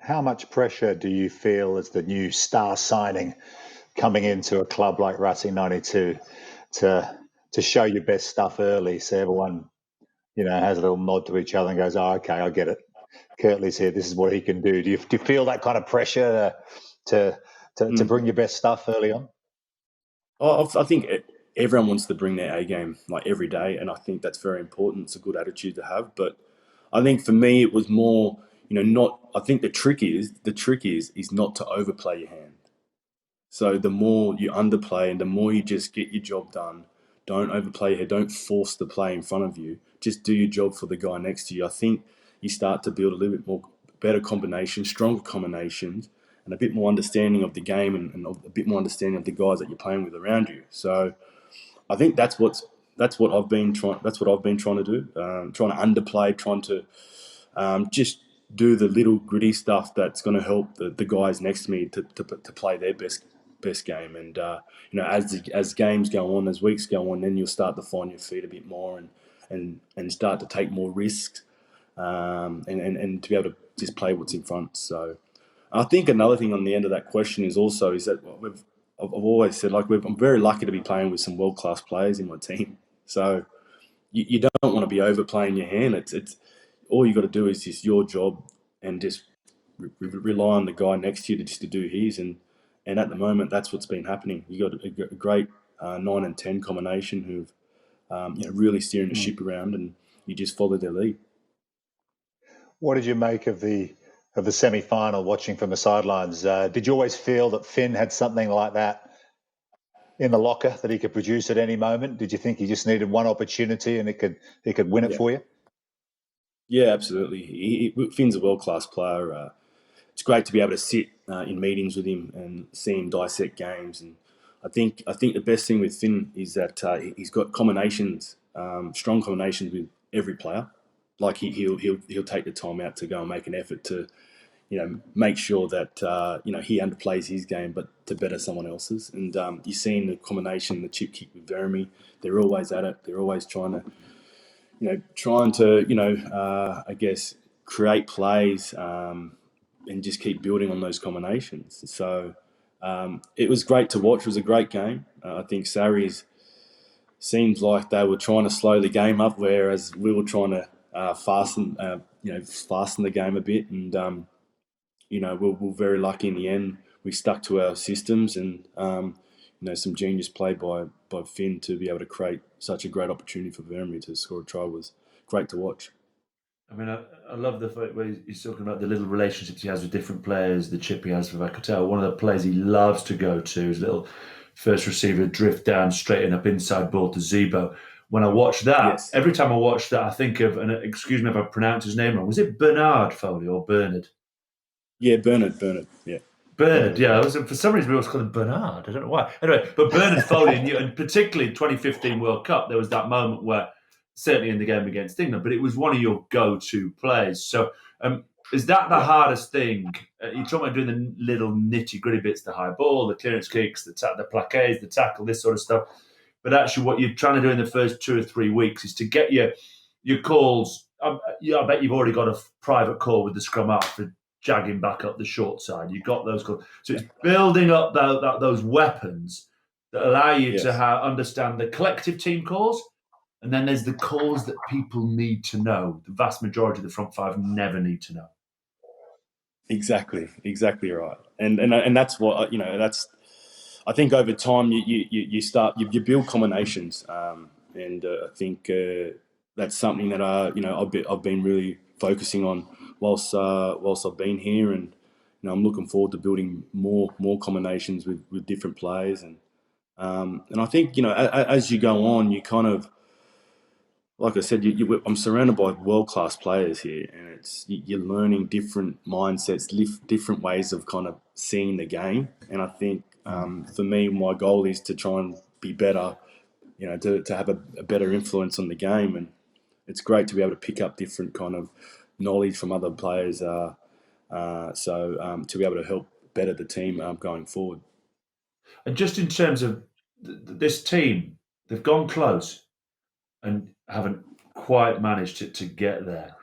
How much pressure do you feel as the new star signing coming into a club like Racing 92 to show your best stuff early, so everyone has a little nod to each other and goes, "Oh, okay, I get it. Kurtley's here. This is what he can do." Do you feel that kind of pressure to bring your best stuff early on? I think everyone wants to bring their A game like every day, and I think that's very important. It's a good attitude to have. But I think for me, it was more, not. I think the trick is not to overplay your hand. So the more you underplay and the more you just get your job done, don't overplay your head, don't force the play in front of you. Just do your job for the guy next to you. I think you start to build a little bit more better combinations, stronger combinations, and a bit more understanding of the game and a bit more understanding of the guys that you're playing with around you. So I think that's what I've been trying to do. Trying to underplay, trying to just do the little gritty stuff that's going to help the guys next to me to play their best game. And as games go on, as weeks go on, then you'll start to find your feet a bit more and start to take more risks and to be able to just play what's in front. So I think another thing on the end of that question is that I've always said, I'm very lucky to be playing with some world-class players in my team. So you don't want to be overplaying your hand. It's all you got to do is just your job and just rely on the guy next to you to do his. And at the moment, that's what's been happening. You got a great 9 and 10 combination who've really steering the ship around, and you just follow their lead. What did you make of the semi-final? Watching from the sidelines, did you always feel that Finn had something like that in the locker that he could produce at any moment? Did you think he just needed one opportunity and he could win it for you? Yeah, absolutely. Finn's a world-class player. It's great to be able to sit in meetings with him and see him dissect games. And I think the best thing with Finn is that he's got combinations, strong combinations with every player. Like he'll take the time out to go and make an effort to, make sure that he underplays his game, but to better someone else's. And you've seen the combination, the chip kick with Veremy. They're always at it. They're always trying to I guess, create plays and just keep building on those combinations. So it was great to watch. It was a great game. I think Sarries seems like they were trying to slow the game up, whereas we were trying to fasten the game a bit. And we're very lucky in the end. We stuck to our systems and some genius play by Finn to be able to create such a great opportunity for Veremy to score a try was great to watch. I mean, I love the fact where he's talking about the little relationships he has with different players, the chip he has with Akatel. One of the players he loves to go to is little first receiver drift down, straighten up inside ball to Zebo. When I watch that, Every time I watch that, I think of, and excuse me if I pronounce his name wrong, was it Bernard Foley or Bernard? Yeah, Bernard, yeah. Bernard, yeah. For some reason, we always call him Bernard. I don't know why. Anyway, but Bernard Foley, and particularly 2015 World Cup, there was that moment where, certainly in the game against England, but it was one of your go-to plays. So is that the hardest thing? You're talking about doing the little nitty-gritty bits, the high ball, the clearance kicks, the plaqués, the tackle, this sort of stuff. But actually what you're trying to do in the first 2 or 3 weeks is to get your calls. I bet you've already got a private call with the scrum half for jagging back up the short side. You've got those calls. So it's building up those weapons that allow you to understand the collective team calls. And then there's the calls that people need to know. The vast majority of the front five never need to know. Exactly right. And that's what I think over time you build combinations, and I think that's something that I've been really focusing on whilst I've been here, and I'm looking forward to building more combinations with different players, and I think as you go on, you kind of, like I said, I'm surrounded by world-class players here, and you're learning different mindsets, different ways of kind of seeing the game. And I think for me, my goal is to try and be better, to have a better influence on the game. And it's great to be able to pick up different kind of knowledge from other players, so to be able to help better the team going forward. And just in terms of this team, they've gone close and haven't quite managed to get there.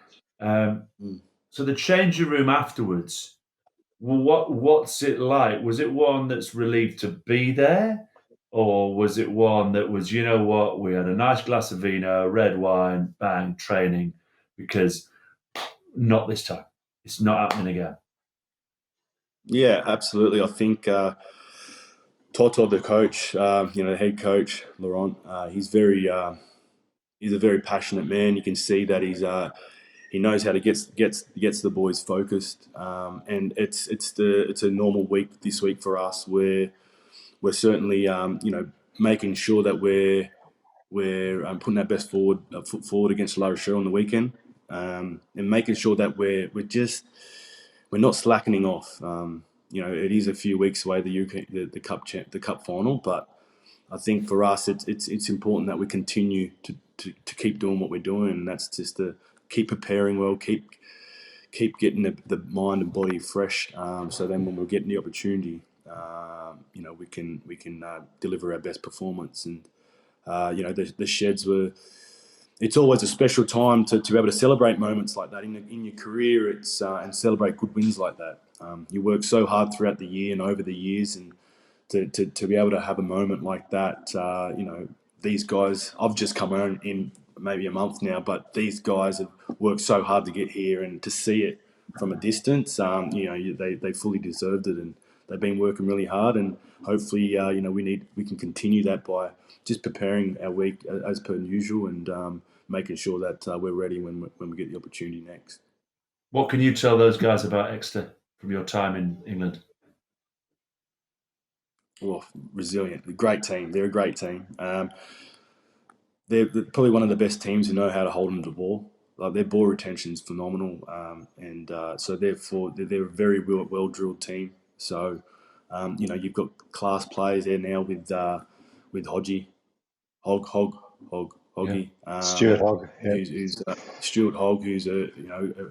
So the changing room afterwards, Well, what's it like? Was it one that's relieved to be there? Or was it one that was, you know what, we had a nice glass of vino, red wine, bang, training, because not this time. It's not happening again. Yeah, absolutely. I think Toto, the coach, the head coach, Laurent, he's a very passionate man. You can see that he knows how to gets the boys focused, and it's a normal week this week for us where we're certainly making sure that we're putting our best foot forward against La Rochelle on the weekend, and making sure that we're not slackening off. It is a few weeks away, the cup final, but I think for us it's important that we continue to keep doing what we're doing, and that's just to keep preparing well, keep getting the mind and body fresh, so then when we're getting the opportunity, we can deliver our best performance. And the sheds were. It's always a special time to be able to celebrate moments like that in your career. It's and celebrate good wins like that. You work so hard throughout the year and over the years, and to be able to have a moment like that. These guys. I've just come on in maybe a month now, but these guys have worked so hard to get here, and to see it from a distance, they fully deserved it, and they've been working really hard. And hopefully, we can continue that by just preparing our week as per usual, and making sure that we're ready when we get the opportunity next. What can you tell those guys about Exeter from your time in England? Well, resilient, great team. They're a great team. They're probably one of the best teams who know how to hold on to the ball. Like, their ball retention is phenomenal, and so therefore they're a very well drilled team. So you've got class players there now with Hoggy. Stuart Hogg, who's Stuart Hogg, who's a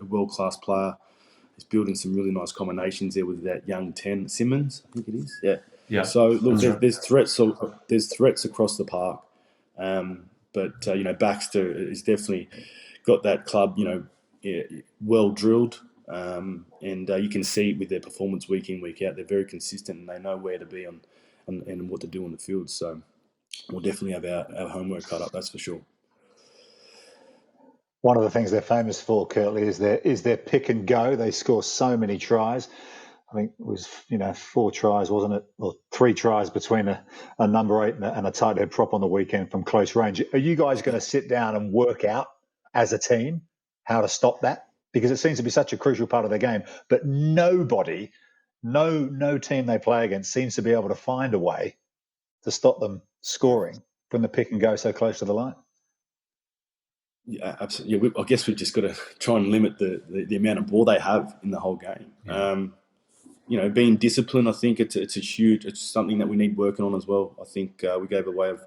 world class player. He's building some really nice combinations there with that young 10 Simmons, I think it is. Yeah. So look, there's threats. There's threats across the park, but Baxter is definitely got that club, well drilled, and you can see it with their performance week in, week out. They're very consistent, and they know where to be on and what to do on the field. So we'll definitely have our homework cut up, that's for sure. One of the things they're famous for, Kurtley, is their pick and go. They score so many tries. I think it was 4 tries, wasn't it, or 3 tries between a number 8 and a tight head prop on the weekend from close range. Are you guys going to sit down and work out as a team how to stop that? Because it seems to be such a crucial part of the game. But nobody, no team they play against seems to be able to find a way to stop them scoring from the pick and go so close to the line. Yeah, absolutely. Yeah, I guess we've just got to try and limit the amount of ball they have in the whole game. Yeah. Being disciplined, I think it's something that we need working on as well. I think we gave away a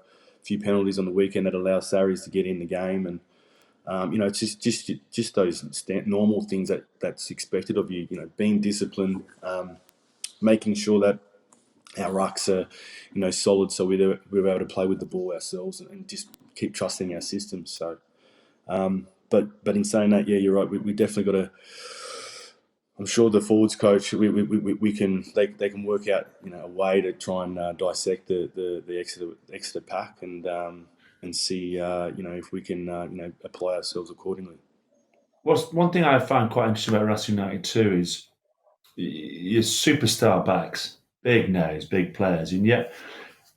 few penalties on the weekend that allow Sarries to get in the game, and it's just those normal things that's expected of you. Being disciplined, making sure that our rucks are solid, so we're able to play with the ball ourselves and just keep trusting our system. So. But in saying that, yeah, you're right. We definitely got to. I'm sure the forwards coach, we can they can work out a way to try and dissect the Exeter pack and see if we can apply ourselves accordingly. Well, one thing I find quite interesting about Racing United too is your superstar backs, big names, big players, and yet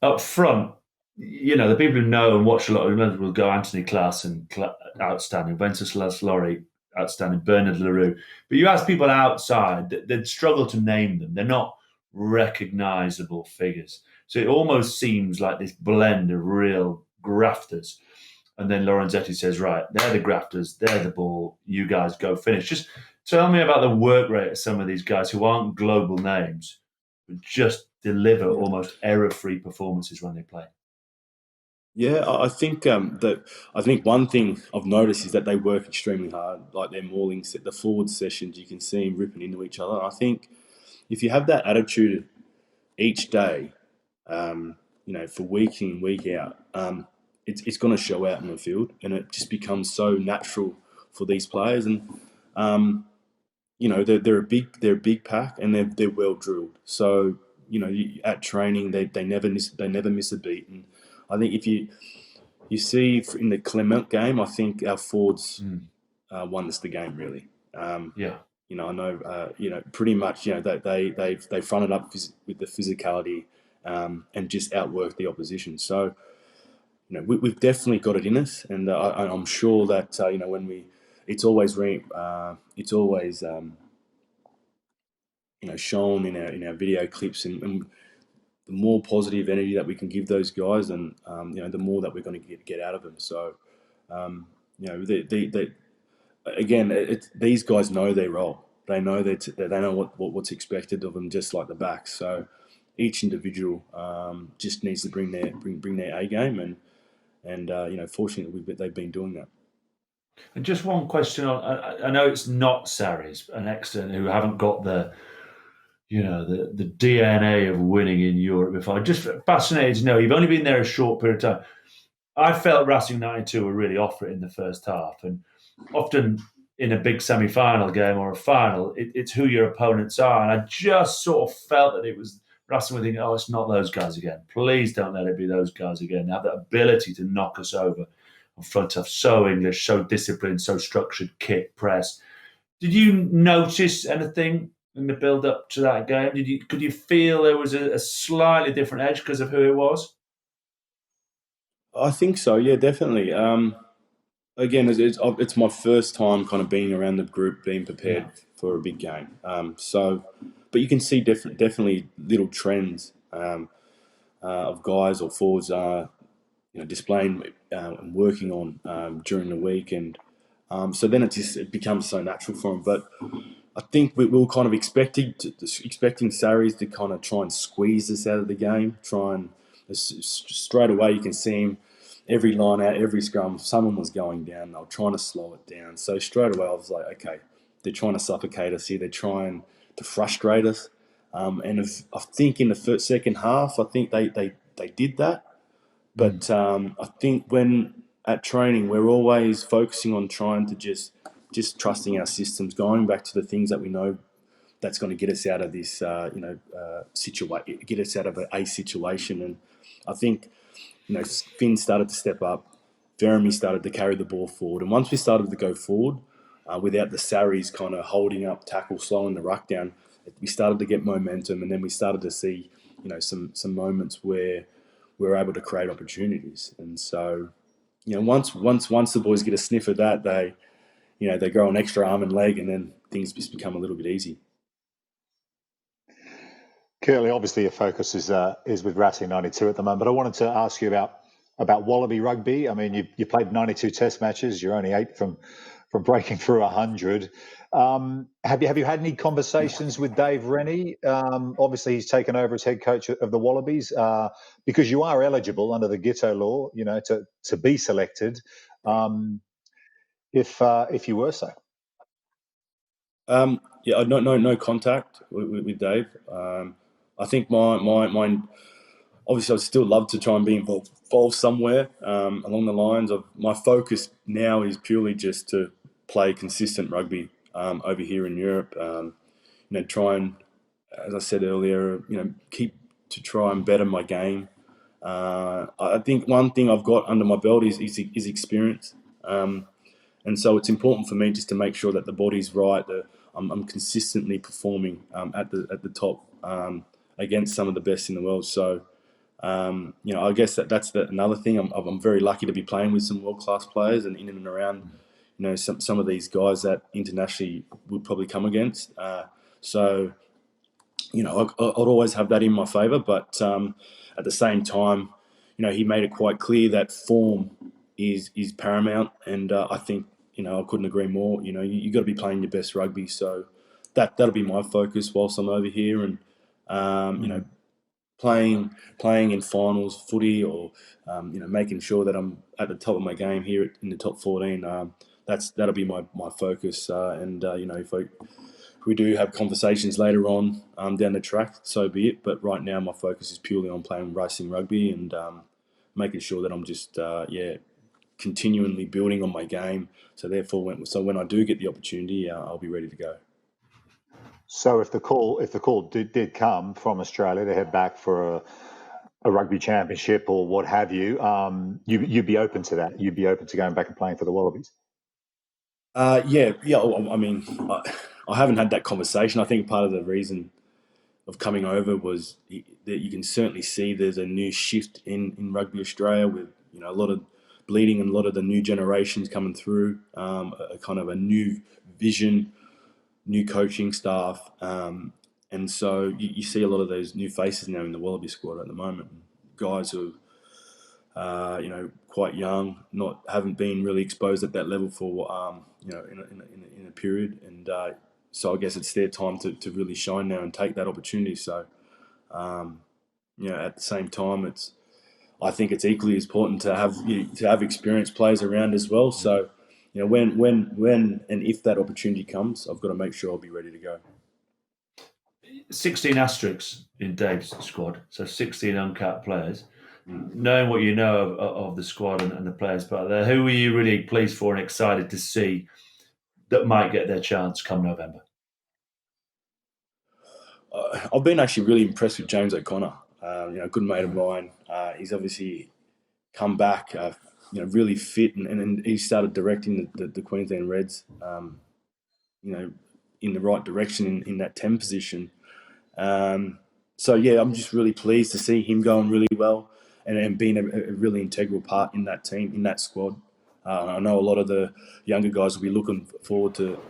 up front, the people who know and watch a lot of them will go Anthony Klaassen, outstanding, Wenceslas Laurie, outstanding, Bernard Leroux. But you ask people outside, they'd struggle to name them. They're not recognisable figures. So it almost seems like this blend of real grafters. And then Lorenzetti says, right, they're the grafters, they're the ball, you guys go finish. Just tell me about the work rate of some of these guys who aren't global names, but just deliver almost error-free performances when they play. Yeah, I think one thing I've noticed is that they work extremely hard. Like their maulings, the forward sessions, you can see them ripping into each other. And I think if you have that attitude each day, for week in, week out, it's going to show out in the field, and it just becomes so natural for these players. And they're a big pack, and they're well drilled. So at training they never miss a beat. And I think if you see in the Clement game, I think our forwards won us the game really. Yeah. I know, pretty much, they fronted up with the physicality and just outworked the opposition. So, we've definitely got it in us, and I'm sure that when it's always shown in our video clips, and the more positive energy that we can give those guys, and the more that we're going to get out of them. So, again, these guys know their role. They know they know what's expected of them, just like the backs. So each individual just needs to bring their A game, and fortunately they've been doing that. And just one question on, I know it's not Sarries and Exeter who haven't got the DNA of winning in Europe before. Just fascinated to know, you've only been there a short period of time. I felt Racing 92 were really off it in the first half, and often in a big semi-final game or a final, it's who your opponents are. And I just sort of felt that it was Racing were thinking, oh, it's not those guys again. Please don't let it be those guys again. They have that ability to knock us over on front half. So English, so disciplined, so structured, kick, press. Did you notice anything in the build-up to that game? Could you feel there was a slightly different edge because of who it was? I think so, yeah, definitely. Again, it's my first time kind of being around the group, being prepared for a big game. But you can see definitely little trends of guys or forwards displaying and working on during the week, and so then it becomes so natural for them. But I think we were kind of expecting Sarries to kind of try and squeeze us out of the game, straight away you can see him. Every line out, every scrum, someone was going down. They were trying to slow it down. So straight away I was like, okay, they're trying to suffocate us here. They're trying to frustrate us. I think in the second half, I think they did that. But I think when at training, we're always focusing on trying to just trusting our systems, going back to the things that we know that's going to get us out of this, get us out of a situation. And I think, Finn started to step up. Jeremy started to carry the ball forward. And once we started to go forward, without the Sarries kind of holding up tackle, slowing the ruck down, we started to get momentum. And then we started to see, some moments where we were able to create opportunities. And so, once the boys get a sniff of that, they grow an extra arm and leg, and then things just become a little bit easy. Kurtley, obviously your focus is with Racing 92 at the moment, but I wanted to ask you about Wallaby rugby. I mean, you played 92 Test matches. You're only 8 from breaking through 100. Have you had any conversations with Dave Rennie? Obviously, he's taken over as head coach of the Wallabies because you are eligible under the Giteau law, to be selected if you were so. No contact with Dave. I think my obviously I'd still love to try and be involved somewhere along the lines of my focus now is purely just to play consistent rugby over here in Europe. Try and, as I said earlier, keep to try and better my game. I think one thing I've got under my belt is experience. And so it's important for me just to make sure that the body's right, that I'm consistently performing at the top against some of the best in the world. So, I guess that's another thing. I'm very lucky to be playing with some world-class players and in and around, some of these guys that internationally would probably come against. So, I'd always have that in my favour. But at the same time, he made it quite clear that form is paramount, and I think I couldn't agree more. You got to be playing your best rugby, so that'll be my focus whilst I'm over here, and playing in finals footy, or making sure that I'm at the top of my game here in the top 14. That'll be my focus, and if we do have conversations later on down the track, so be it. But right now, my focus is purely on playing racing rugby and making sure that I'm just continually building on my game. So therefore, when I do get the opportunity, I'll be ready to go. So if the call did come from Australia to head back for a rugby championship or what have you, you'd be open to that. You'd be open to going back and playing for the Wallabies. Yeah. I mean, I haven't had that conversation. I think part of the reason of coming over was that you can certainly see there's a new shift in Rugby Australia with a lot of bleeding and a lot of the new generations coming through, a kind of a new vision, new coaching staff, and so you see a lot of those new faces now in the Wallaby squad at the moment. Guys who quite young, haven't been really exposed at that level for in a period, and so I guess it's their time to really shine now and take that opportunity. So at the same time, I think it's equally as important to have experienced players around as well. So when and if that opportunity comes, I've got to make sure I'll be ready to go. 16 asterisks in Dave's squad, so 16 uncapped players. Knowing what you know of the squad and the players part there, who are you really pleased for and excited to see that might get their chance come November? I've been actually really impressed with James O'Connor. A good mate of mine. He's obviously come back, really fit, and he started directing the Queensland Reds, in the right direction in that 10 position. So I'm just really pleased to see him going really well and being a really integral part in that team, in that squad. I know a lot of the younger guys will be looking forward to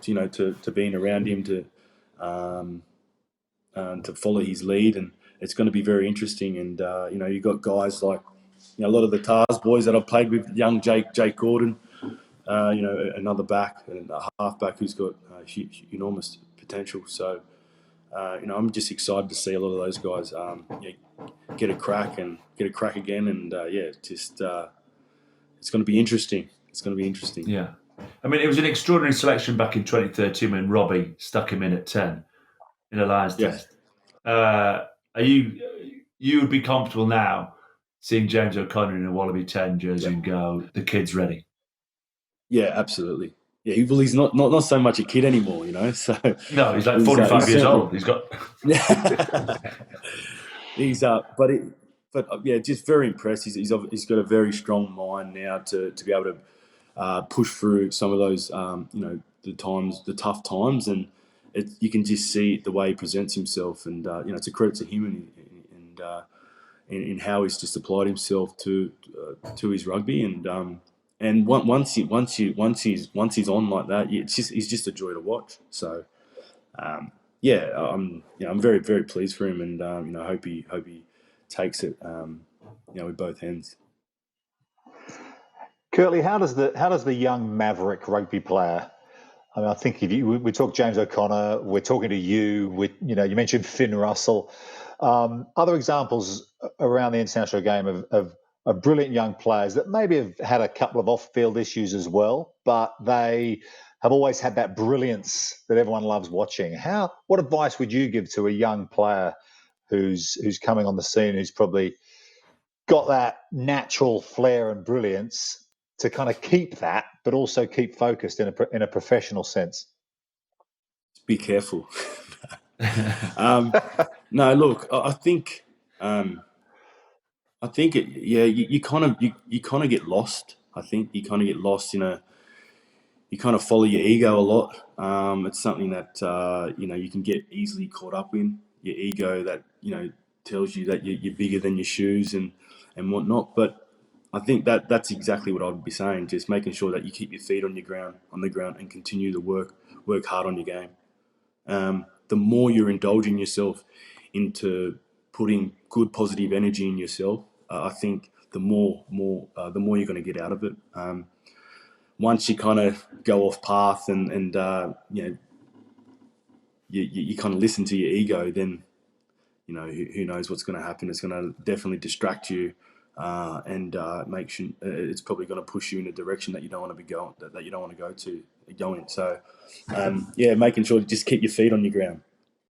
being around him to follow his lead, and it's going to be very interesting. And you've got guys like a lot of the Tars boys that I've played with, young Jake Gordon, another back and a half-back who's got enormous potential. So, I'm just excited to see a lot of those guys get a crack again. And, it's going to be interesting. It's going to be interesting. Yeah. I mean, it was an extraordinary selection back in 2013 when Robbie stuck him in at 10 in a Lions test. Are you would be comfortable now seeing James O'Connor in a Wallaby 10 jersey and go, the kid's ready? Yeah, absolutely. Yeah, he's not so much a kid anymore, So no, he's like 45 years old. He's got. Just very impressed. He's got a very strong mind now to be able to push through some of those, the tough times, and you can just see the way he presents himself, and it's a credit to him and in how he's just applied himself to his rugby, and once he's on like that, he's just a joy to watch. So, I'm very, very pleased for him, and I hope he takes it with both hands. Kurtley, how does the young maverick rugby player? I mean, I think we talk James O'Connor, we're talking to you. You mentioned Finn Russell. Other examples around the international game of brilliant young players that maybe have had a couple of off-field issues as well, but they have always had that brilliance that everyone loves watching. What advice would you give to a young player who's coming on the scene, who's probably got that natural flair and brilliance to kind of keep that, but also keep focused in a professional sense? Be careful. No, look, I think you kind of get lost. I think you kind of get lost you kind of follow your ego a lot. It's something that you can get easily caught up in, your ego that tells you that you're bigger than your shoes and whatnot. But I think that's exactly what I'd be saying. Just making sure that you keep your feet on the ground, and continue to work hard on your game. The more you're indulging yourself into putting good positive energy in yourself, I think the more you're going to get out of it. Once you kind of go off path and you kind of listen to your ego, then who knows what's going to happen. It's going to definitely distract you, and make sure it's probably going to push you in a direction that you don't want to be going, that you don't want to go in. So making sure to just keep your feet on your ground.